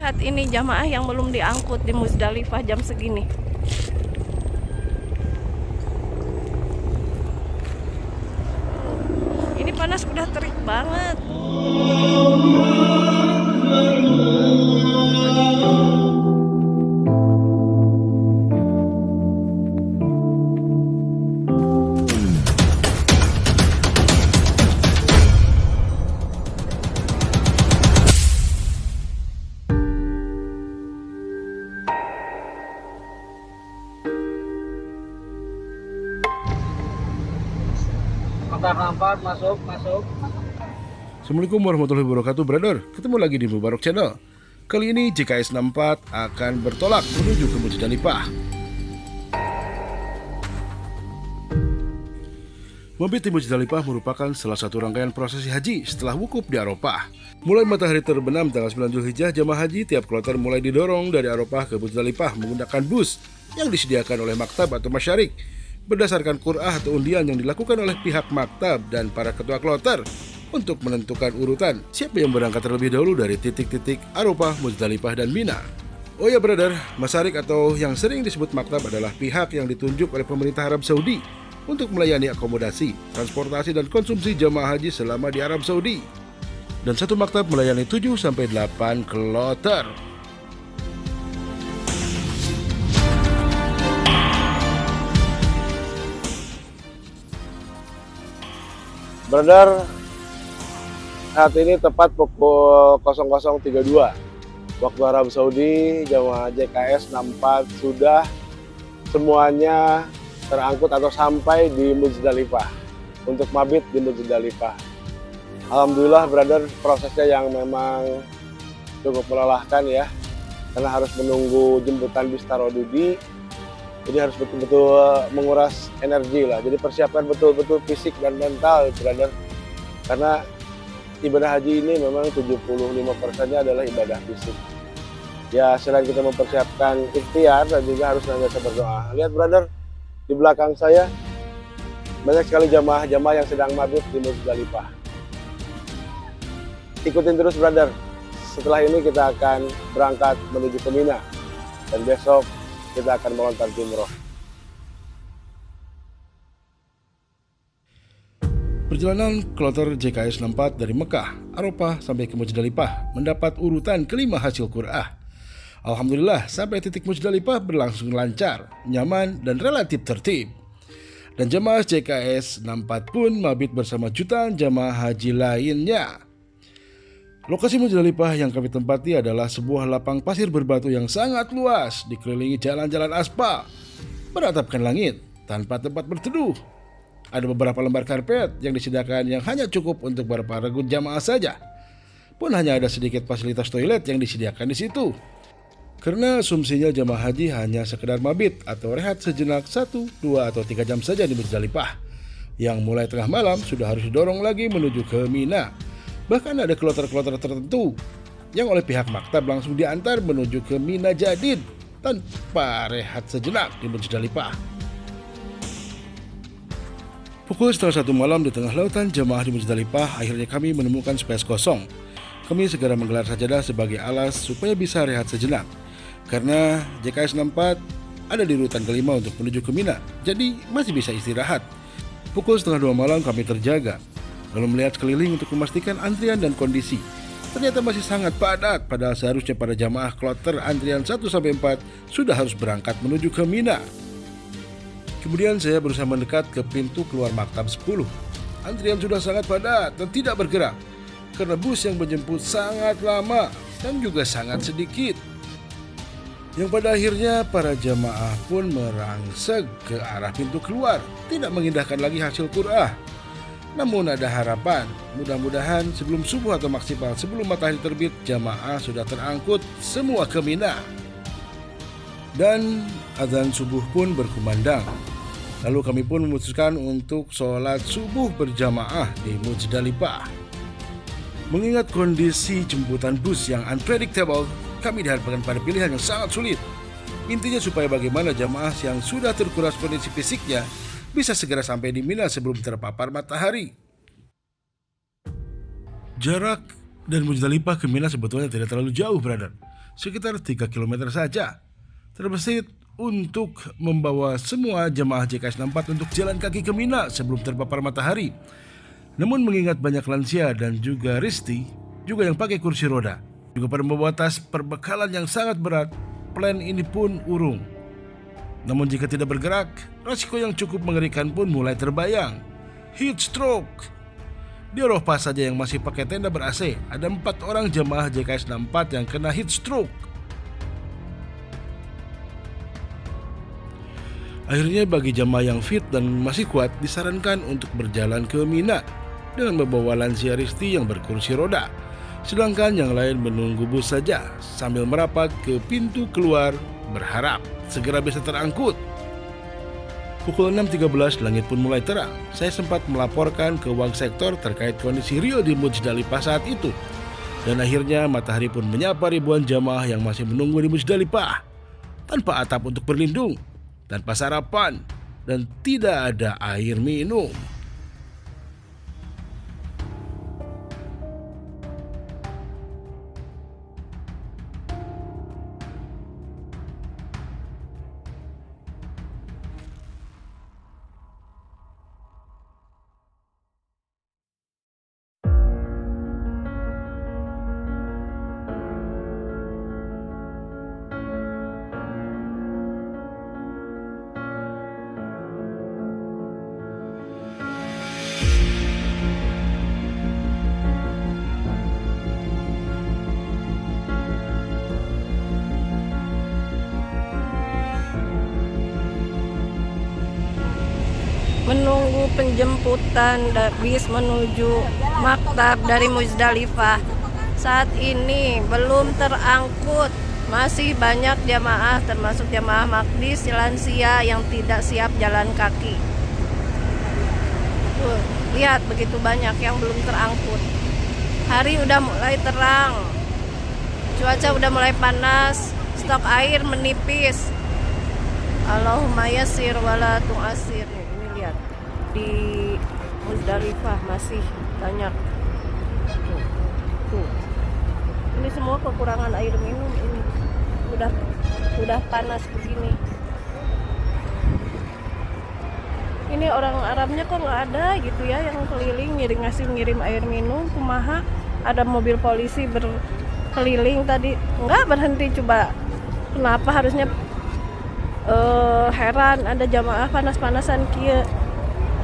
Saat ini jamaah yang belum diangkut di Muzdalifah jam segini. Ini panas udah terik banget. Kotak 4 masuk. Assalamualaikum warahmatullahi wabarakatuh, brother. Ketemu lagi di Mubarak Channel. Kali ini JKS 64 akan bertolak menuju ke Muzdalifah. Mabit di Muzdalifah merupakan salah satu rangkaian prosesi haji setelah wukuf di Arafah. Mulai matahari terbenam tanggal 9 Zulhijjah, jamaah haji tiap kloter mulai didorong dari Arafah ke Muzdalifah menggunakan bus yang disediakan oleh maktab atau masyarik berdasarkan qur'ah atau undian yang dilakukan oleh pihak maktab dan para ketua kloter untuk menentukan urutan siapa yang berangkat terlebih dahulu dari titik-titik Arafah, Muzdalifah, dan Mina. Oh ya brother, masyarik atau yang sering disebut maktab adalah pihak yang ditunjuk oleh pemerintah Arab Saudi untuk melayani akomodasi, transportasi, dan konsumsi jamaah haji selama di Arab Saudi. Dan satu maktab melayani 7-8 kloter. Brother, saat ini tepat pukul 00.32 waktu Arab Saudi. Jamaah JKS 64 sudah semuanya terangkut atau sampai di Muzdalifah untuk mabit di Muzdalifah. Alhamdulillah brother, prosesnya yang memang cukup melelahkan ya, karena harus menunggu jemputan bis Tarodudi. Jadi harus betul-betul menguras energi lah. Jadi persiapkan betul-betul fisik dan mental brother, karena ibadah haji ini memang 75%-nya adalah ibadah fisik. Ya selain kita mempersiapkan ikhtiar, dan juga harus senantiasa berdoa. Lihat brother, di belakang saya banyak sekali jamaah-jamaah yang sedang mabit di Muzdalifah. Ikutin terus brother. Setelah ini kita akan berangkat menuju ke Mina, dan besok kita akan melontar jumroh. Perjalanan kloter JKS 64 dari Mekah, Arafah sampai ke Muzdalifah mendapat urutan kelima hasil qur'ah. Alhamdulillah sampai titik Muzdalifah berlangsung lancar, nyaman, dan relatif tertib. Dan jamaah JKS 64 pun mabit bersama jutaan jamaah haji lainnya. Lokasi Muzdalifah yang kami tempati adalah sebuah lapang pasir berbatu yang sangat luas, dikelilingi jalan-jalan aspal, beratapkan langit, tanpa tempat berteduh. Ada beberapa lembar karpet yang disediakan yang hanya cukup untuk para jamaah saja. Pun hanya ada sedikit fasilitas toilet yang disediakan di situ. Karena asumsinya jamaah haji hanya sekedar mabit atau rehat sejenak 1, 2, atau 3 jam saja di Muzdalifah, yang mulai tengah malam sudah harus didorong lagi menuju ke Mina. Bahkan ada kloter-kloter tertentu yang oleh pihak maktab langsung diantar menuju ke Mina Jadid tanpa rehat sejenak di Muzdalifah. Pukul 1:30 malam di tengah lautan jamaah di Muzdalifah, akhirnya kami menemukan space kosong. Kami segera menggelar sajadah sebagai alas supaya bisa rehat sejenak. Karena JKS 64 ada di urutan kelima untuk menuju ke Mina, jadi masih bisa istirahat. Pukul 1:30 malam kami terjaga, lalu melihat sekeliling untuk memastikan antrian dan kondisi. Ternyata masih sangat padat, padahal seharusnya para jamaah kloter antrian 1-4 sudah harus berangkat menuju ke Mina. Kemudian saya berusaha mendekat ke pintu keluar maktab 10. Antrian sudah sangat padat dan tidak bergerak, karena bus yang menjemput sangat lama dan juga sangat sedikit. Yang pada akhirnya para jamaah pun merangsek ke arah pintu keluar, tidak mengindahkan lagi hasil qur'ah. Namun ada harapan, mudah-mudahan sebelum subuh atau maksimal sebelum matahari terbit, jamaah sudah terangkut semua ke Mina. Dan azan subuh pun berkumandang. Lalu kami pun memutuskan untuk sholat subuh berjamaah di Muzdalifah. Mengingat kondisi jemputan bus yang unpredictable, kami dihadapkan pada pilihan yang sangat sulit. Intinya supaya bagaimana jamaah yang sudah terkuras kondisi fisiknya bisa segera sampai di Mina sebelum terpapar matahari. Jarak dan Muzdalifah ke Mina sebetulnya tidak terlalu jauh, brother. sekitar 3 km saja. Terbesit untuk membawa semua jemaah JKS 64 untuk jalan kaki ke Mina sebelum terpapar matahari. Namun mengingat banyak lansia dan juga Risti juga yang pakai kursi roda, juga pada membawa tas perbekalan yang sangat berat, plan ini pun urung. Namun jika tidak bergerak, resiko yang cukup mengerikan pun mulai terbayang. Heat stroke. Di Eropa saja yang masih pakai tenda ber-AC, ada 4 orang jemaah JKS 64 yang kena heat stroke. Akhirnya bagi jemaah yang fit dan masih kuat disarankan untuk berjalan ke Mina dengan membawa lansia Risti yang berkursi roda. Sedangkan yang lain menunggu bus saja sambil merapat ke pintu keluar berharap segera bisa terangkut. Pukul 6.13 langit pun mulai terang. Saya sempat melaporkan ke Wang Sektor terkait kondisi Rio di Muzdalifah saat itu. Dan akhirnya matahari pun menyapa ribuan jamaah yang masih menunggu di Muzdalifah tanpa atap untuk berlindung, tanpa sarapan, dan tidak ada air minum. Menunggu penjemputan bis menuju maktab dari Muzdalifah. Saat ini belum terangkut. Masih banyak jamaah termasuk jamaah Maqdis lansia yang tidak siap jalan kaki. Tuh, lihat begitu banyak yang belum terangkut. Hari udah mulai terang. Cuaca udah mulai panas, stok air menipis. Allahumma yassir wala tu'assir. Ini lihat di Muzdalifah masih banyak. Tuh. Ini semua kekurangan air minum ini. Udah panas begini. Ini orang Arabnya kok nggak ada gitu ya yang keliling ngirim air minum. Kumaha ada mobil polisi berkeliling tadi nggak berhenti, coba kenapa harusnya heran ada jamaah panas-panasan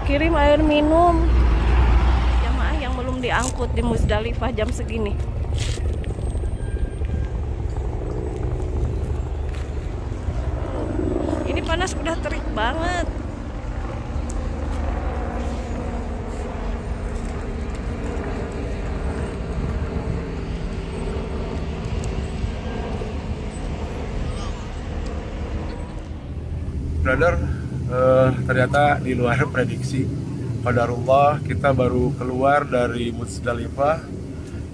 kirim air minum. Jamaah yang belum diangkut di Muzdalifah jam segini. Ini panas udah terik banget. Brother, ternyata di luar prediksi. Qadarullah, kita baru keluar dari Muzdalifah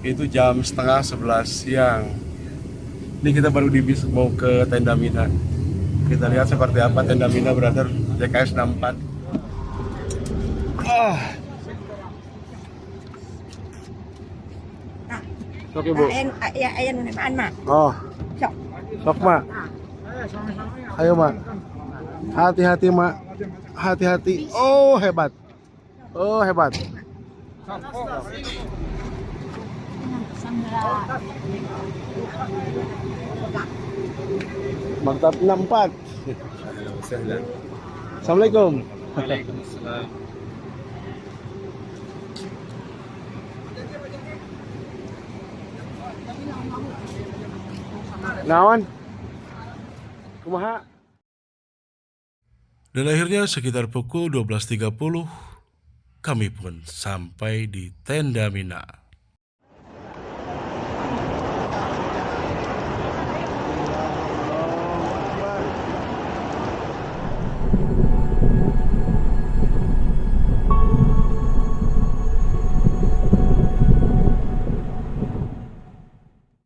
itu jam setengah 11 siang. Ini kita baru di bis mau ke tenda Mina. Kita lihat seperti apa tenda Mina, brother, JKS 64. Oke, Bu. Oh. Sok, Mak. Ayo, Mak. Hati-hati, Mak. Hati-hati. Oh, hebat. Oh, hebat. Maktab 64. Assalamualaikum. Waalaikumsalam. Nawan. Kumaha? Dan akhirnya sekitar pukul 12.30 kami pun sampai di tenda Mina.